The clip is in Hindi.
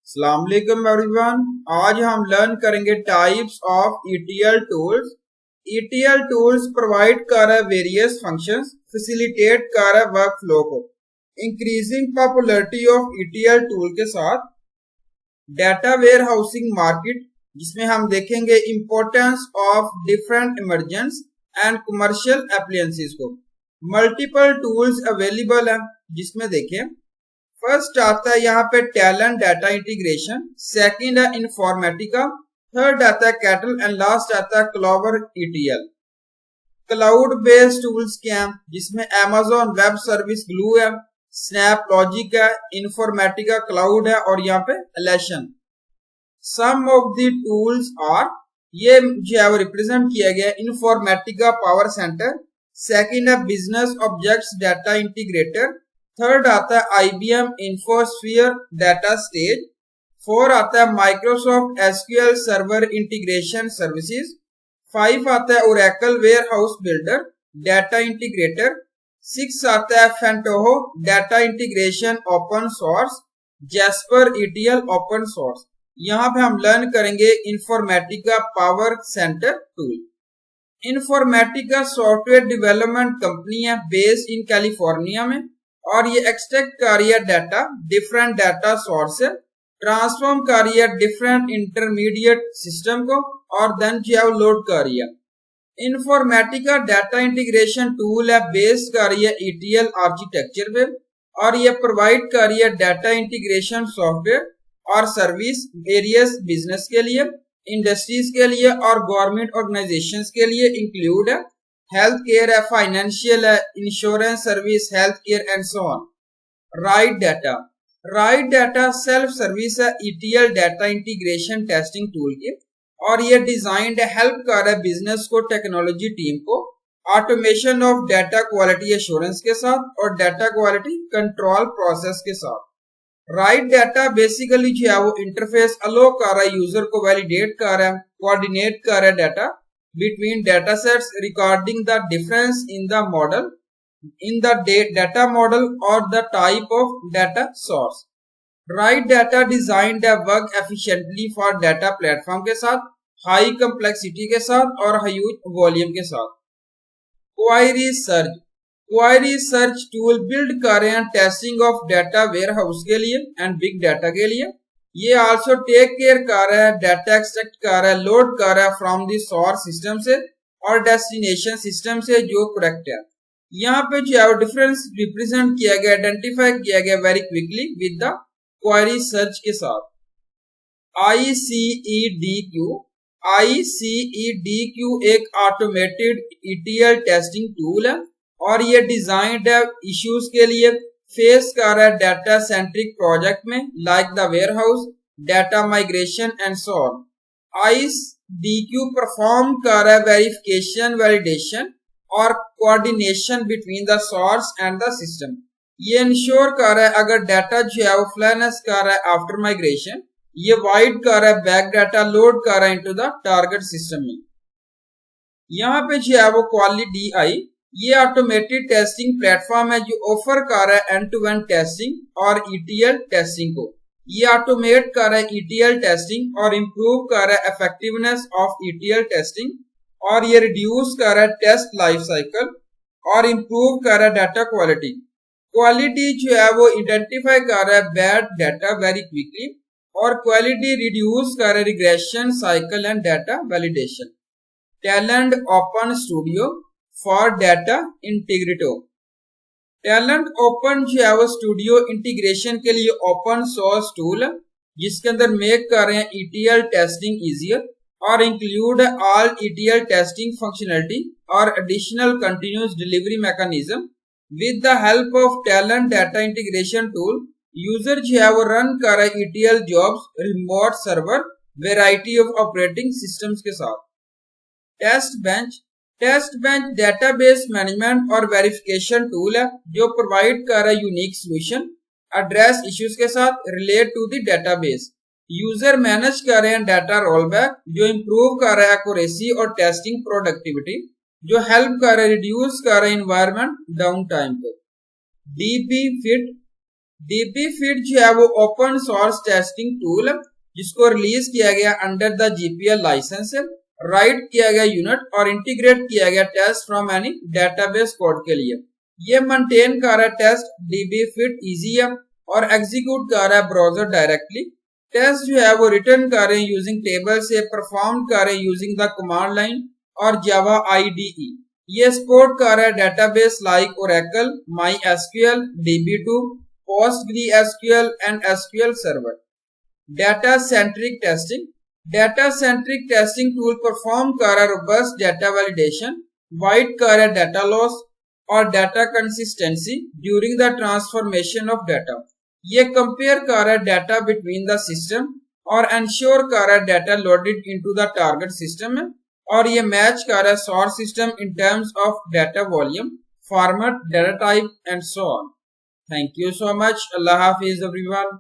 अस्सलाम वालेकुम एवरीवन। आज हम लर्न करेंगे types of ETL tools. ETL tools provide कर रहा है वेरियस फंक्शंस, फैसिलिटेट कर रहा है वर्क फ्लो को। Increasing popularity of ETL tool के साथ डाटा वेयर हाउसिंग मार्केट, जिसमें हम देखेंगे importance of different emergence and commercial appliances को। मल्टीपल टूल्स अवेलेबल है, जिसमें देखें फर्स्ट आता है यहाँ पे टैलेंट डाटा इंटीग्रेशन, सेकंड है इन्फॉर्मेटिका, थर्ड आता है कैटल एंड लास्ट आता है clover ETL। Cloud based tools क्या हैं, जिसमें Amazon वेब सर्विस ग्लू है, स्नैप लॉजिक है, इन्फॉर्मेटिका क्लाउड है और यहाँ पे Alation. Some of the tools are, ये जो है वो रिप्रेजेंट किया गया है इन्फॉर्मेटिका पावर सेंटर, सेकंड है business objects data integrator, third आता है IBM InfoSphere data stage, four आता है Microsoft SQL server integration services, five आता है Oracle warehouse builder data integrator, six आता है Pentaho data integration open source, Jasper ETL open source. यहाँ पे हम लर्न करेंगे Informatica power center tool. Informatica software development company है बेस्ड इन कैलिफोर्निया में, और ये एक्सट्रैक्ट कर रही है डाटा डिफरेंट डाटा सोर्स से, ट्रांसफॉर्म कर रही है डिफरेंट इंटरमीडिएट सिस्टम को और देन जो है लोड कर रही है। इन्फॉर्मेटिका डाटा इंटीग्रेशन टूल है बेस्ड कर रही है ETL आर्किटेक्चर पे, और ये प्रोवाइड कर रही है डाटा इंटीग्रेशन सॉफ्टवेयर और सर्विस वेरियस बिजनेस के लिए, इंडस्ट्रीज के लिए और गवर्नमेंट ऑर्गेनाइजेशंस के लिए इंक्लूड है। हेल्थ केयर है, फाइनेंशियल है, insurance service, health care and so on. Right data self service है ETL data integration testing tool की, और ये डिजाइंड है हेल्प कर रहा है बिजनेस को, टेक्नोलॉजी टीम को automation of data quality assurance के साथ और डाटा क्वालिटी कंट्रोल प्रोसेस के साथ। राइट डाटा बेसिकली जो है वो इंटरफेस अलो कर रहा है यूजर को, वैलिडेट कर रहा है, कोऑर्डिनेट कर रहा है data between datasets regarding the difference in the model, in the data model or the type of data source. Right data designed to work efficiently for data platform के साथ, high complexity के साथ और huge volume के साथ। Query search tool build कर रहे हैं टेस्टिंग ऑफ डाटा वेयरहाउस के लिए एंड बिग डाटा के लिए। ये आल्सो टेक केयर कर रहा है, डाटा एक्सट्रैक्ट कर रहा है, लोड कर रहा है फ्रॉम दी सोर्स सिस्टम से और डेस्टिनेशन सिस्टम से जो करेक्ट है। यहाँ पे जो है डिफरेंस रिप्रेजेंट किया गया, आइडेंटिफाई किया गया very quickly with the query search के साथ। ICEDQ एक ऑटोमेटेड ETL टेस्टिंग टूल है, और ये डिजाइंड है इश्यूज के लिए फेस कर रहा है डाटा सेंट्रिक प्रोजेक्ट में, like the warehouse, data migration and so on. ICEDQ perform कर रहा है वेरिफिकेशन, वैलिडेशन और coordination between the source and the system. ये इंश्योर कर रहा है अगर डाटा जो है वो फ्लैनेस कर रहा है आफ्टर माइग्रेशन, ये वाइड कर रहा है बैक डाटा, लोड कर रहा है इनटू द टारगेट सिस्टम में। यहाँ पे जो है वो क्वालिटी DI, ये ऑटोमेटेड टेस्टिंग प्लेटफॉर्म है जो ऑफर कर रहा है एंड टू एंड टेस्टिंग और ETL टेस्टिंग को। ये ऑटोमेट कर रहा है ETL टेस्टिंग और इंप्रूव कर रहा है इफेक्टिवनेस ऑफ ETL टेस्टिंग, और ये रिड्यूस कर रहा है टेस्ट लाइफ साइकिल और इंप्रूव कर रहा है डाटा क्वालिटी। क्वालिटी जो है वो आइडेंटिफाई कर रहा है बैड डाटा वेरी क्विकली, और क्वालिटी रिड्यूस कर रहा है regression cycle and data validation. Talend open studio for data integration. Talend open जो है वो स्टूडियो इंटीग्रेशन के लिए ओपन सोर्स टूल है, जिसके अंदर मेक कर रहे हैं ETL टेस्टिंग इजियर और include all ETL testing functionality और additional continuous delivery mechanism. With the help of Talend data integration tool, user जो है वो रन कर रहा है ETL jobs remote server variety of operating systems के साथ। टेस्ट बेंच डेटाबेस मैनेजमेंट और वेरिफिकेशन टूल है जो प्रोवाइड कर रहा है यूनिक सोल्यूशन एड्रेस इश्यूज के साथ relate to the database. User manage कर रहे हैं डाटा रोलबैक जो इंप्रूव कर रहा है एक्यूरेसी और टेस्टिंग प्रोडक्टिविटी, जो हेल्प कर रहा है रिड्यूस कर रहा है एनवायरनमेंट डाउन टाइम को। DB फिट DBFIT जो है वो ओपन सोर्स टेस्टिंग टूल जिसको रिलीज किया गया under the GPL licence, write किया गया यूनिट और इंटीग्रेट किया गया test from any database code के लिए। ये मेंटेन कर रहा है टेस्ट DBFIT इजी है और एग्जीक्यूट कर रहा है ब्राउजर डायरेक्टली। टेस्ट जो है वो रिटर्न कर रहे हैं यूजिंग टेबल से, परफॉर्म कर रहे हैं यूजिंग द कमांड लाइन और जावा IDE। ये सपोर्ट कर रहा है database like Oracle, MySQL, DB2, PostgreSQL and SQL server. Data centric testing tool perform कर रहा है रोबस्ट डेटा वैलिडेशन, वाइड कर रहा है डेटा लॉस और data consistency during the transformation of data. ये कंपेयर कर रहा है डेटा बिटवीन द सिस्टम और इंश्योर कर रहा है data loaded into the target system है, और ये मैच कर रहा है source system in terms of data volume, format, data type and so on. Thank you so much. Allah Hafiz everyone.